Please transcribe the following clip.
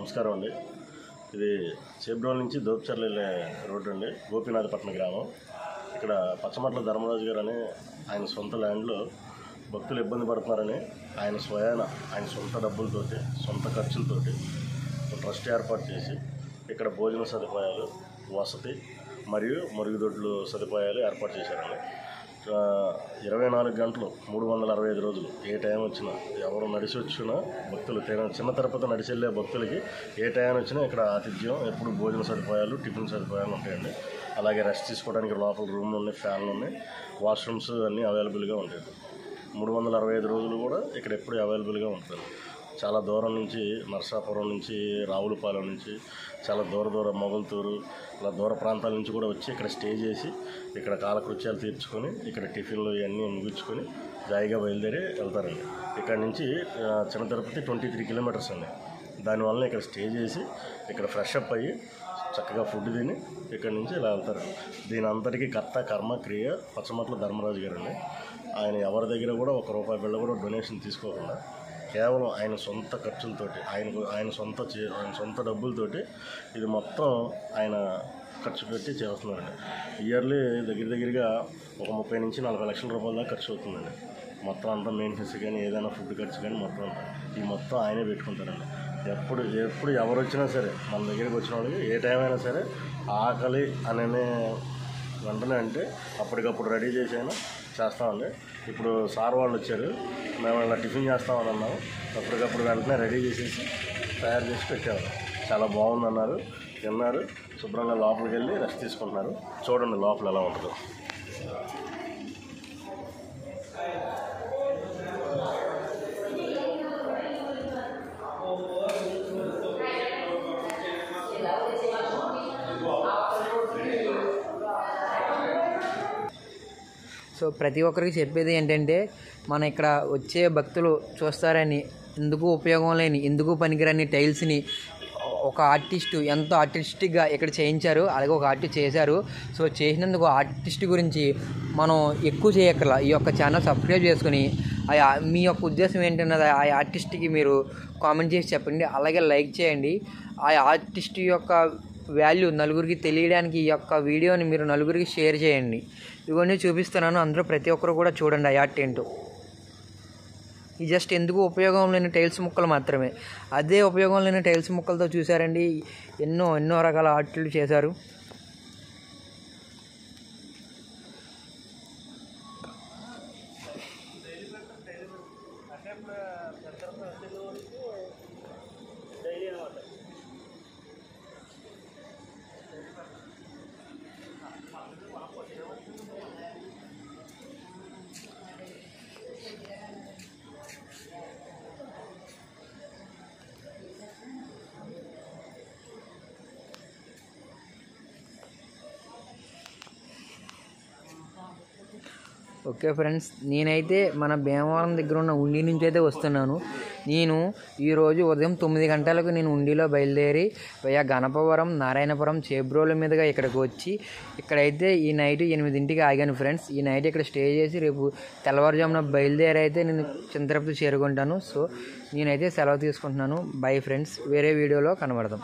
నమస్కారం అండి. ఇది చేబ్రోల్ నుంచి దోప్చర్ల వెళ్ళే రోడ్డు అండి, గోపీనాథపట్నం గ్రామం. ఇక్కడ పచ్చమట్ల ధర్మరాజు గారు అనే ఆయన సొంత ల్యాండ్లో భక్తులు ఇబ్బంది పడుతున్నారని ఆయన స్వయాన ఆయన సొంత డబ్బులతోటి సొంత ఖర్చులతోటి ట్రస్ట్ ఏర్పాటు చేసి ఇక్కడ భోజన సదుపాయాలు, వసతి మరియు మరుగుదొడ్లు సదుపాయాలు ఏర్పాటు చేశారండి. 24 గంటలు 365 రోజులు ఏ టైం వచ్చినా ఎవరు నడిచి వచ్చినా భక్తులు చిన్న తిరుపతి నడిచి వెళ్ళే భక్తులకి ఏ టైం వచ్చినా ఇక్కడ ఆతిథ్యం, ఎప్పుడు భోజన సదుపాయాలు, టిఫిన్ సదుపాయాలు ఉంటాయండి. అలాగే రెస్ట్ తీసుకోవడానికి లోపల రూమ్లు ఉన్నాయి, ఫ్యాన్లు ఉన్నాయి, వాష్రూమ్స్ అన్నీ అవైలబుల్గా ఉంటాయి. 365 రోజులు కూడా ఇక్కడ ఎప్పుడు అవైలబుల్గా ఉంటుంది. చాలా దూరం నుంచి, నర్సాపురం నుంచి, రావులపాలెం నుంచి, చాలా దూర మొగల్తూరు ఇలా దూర ప్రాంతాల నుంచి కూడా వచ్చి ఇక్కడ స్టే చేసి ఇక్కడ కాలకృత్యాలు తీర్చుకొని ఇక్కడ టిఫిన్లు ఇవన్నీ ముగించుకొని జాయిగా బయలుదేరి వెళ్తారండి. ఇక్కడ నుంచి చిన్న తిరుపతి 23 కిలోమీటర్స్ అండి. దానివల్ల ఇక్కడ స్టే చేసి ఇక్కడ ఫ్రెష్ అప్ అయ్యి చక్కగా ఫుడ్ తిని ఇక్కడ నుంచి ఇలా వెళ్తారు. దీని అంతటికీ కర్త కర్మ క్రియ పచ్చమట్ల ధర్మరాజు గారు అండి. ఆయన ఎవరి దగ్గర కూడా ₹1 బిళ్ళ కూడా డొనేషన్ తీసుకోకుండా కేవలం ఆయన సొంత ఖర్చులతోటి ఆయన సొంత డబ్బులతోటి ఇది మొత్తం ఆయన ఖర్చు పెట్టి చేస్తున్నారండి. ఇయర్లీ దగ్గరగా ఒక 30 నుంచి 40 లక్షల రూపాయల దాకా ఖర్చు అవుతుందండి. మొత్తం అంతా మెయింటెనెన్స్ కానీ ఏదైనా ఫుడ్ ఖర్చు కానీ మొత్తం అంతా ఈ మొత్తం ఆయనే పెట్టుకుంటారండి. ఎప్పుడు ఎవరు వచ్చినా సరే మన దగ్గరికి వచ్చిన వాళ్ళకి ఏ టైం అయినా సరే ఆకలి అనే వెంటనే అంటే అప్పటికప్పుడు రెడీ చేసైనా చేస్తామండి. ఇప్పుడు సార్ వాళ్ళు వచ్చారు, మేము ఇలా టిఫిన్ చేస్తామని అన్నాము. అప్పటికప్పుడు వెంటనే రెడీ చేసేసి తయారు చేసి పెట్టేవారు. చాలా బాగుందన్నారు, తిన్నారు, శుభ్రంగా లోపలికి వెళ్ళి రెస్ట్ తీసుకుంటున్నారు. చూడండి లోపల ఎలా ఉంటుందో. సో ప్రతి ఒక్కరికి చెప్పేది ఏంటంటే, మన ఇక్కడ వచ్చే భక్తులు చూస్తారని ఎందుకు ఉపయోగం లేని, ఎందుకు పనికిరాని టైల్స్ని ఒక ఆర్టిస్టు ఎంతో ఆర్టిస్టిక్గా ఇక్కడ చేయించారు. అలాగే ఒక ఆర్టిస్ట్ చేశారు. సో చేసినందుకు ఆర్టిస్ట్ గురించి మనం ఎక్కువ చేయక్కర్లా. ఈ యొక్క ఛానల్ సబ్స్క్రైబ్ చేసుకుని మీ యొక్క ఉద్దేశం ఏంటన్నది ఆ ఆర్టిస్ట్కి మీరు కామెంట్ చేసి చెప్పండి. అలాగే లైక్ చేయండి. ఆ ఆర్టిస్ట్ యొక్క వాల్యూ నలుగురికి తెలియడానికి ఈ యొక్క వీడియోని మీరు నలుగురికి షేర్ చేయండి. ఇవన్నీ చూపిస్తున్నాను, అందరూ ప్రతి ఒక్కరు కూడా చూడండి. ఆ ఆర్ట్ ఏంటో, ఇది జస్ట్ ఎందుకు ఉపయోగం లేని టైల్స్ ముక్కలు మాత్రమే. అదే ఉపయోగం లేని టైల్స్ ముక్కలతో చూసారండి ఎన్నో రకాల ఆర్ట్లు చేశారు. ఓకే ఫ్రెండ్స్, నేనైతే మన భీమవరం దగ్గర ఉన్న ఉండి నుంచి అయితే వస్తున్నాను. నేను ఈరోజు ఉదయం 9 గంటలకు నేను ఉండిలో బయలుదేరి వయా గణపవరం, నారాయణపురం, చేబ్రోల మీదుగా ఇక్కడికి వచ్చి ఇక్కడైతే ఈ నైట్ 8ంటికి ఆగాను ఫ్రెండ్స్. ఈ నైట్ ఇక్కడ స్టే చేసి రేపు తెల్లవారుజామున బయలుదేరి అయితే నేను చిన్న తిరుపతి చేరుకుంటాను. సో నేనైతే సెలవు తీసుకుంటున్నాను. బై ఫ్రెండ్స్, వేరే వీడియోలో కనబడదాం.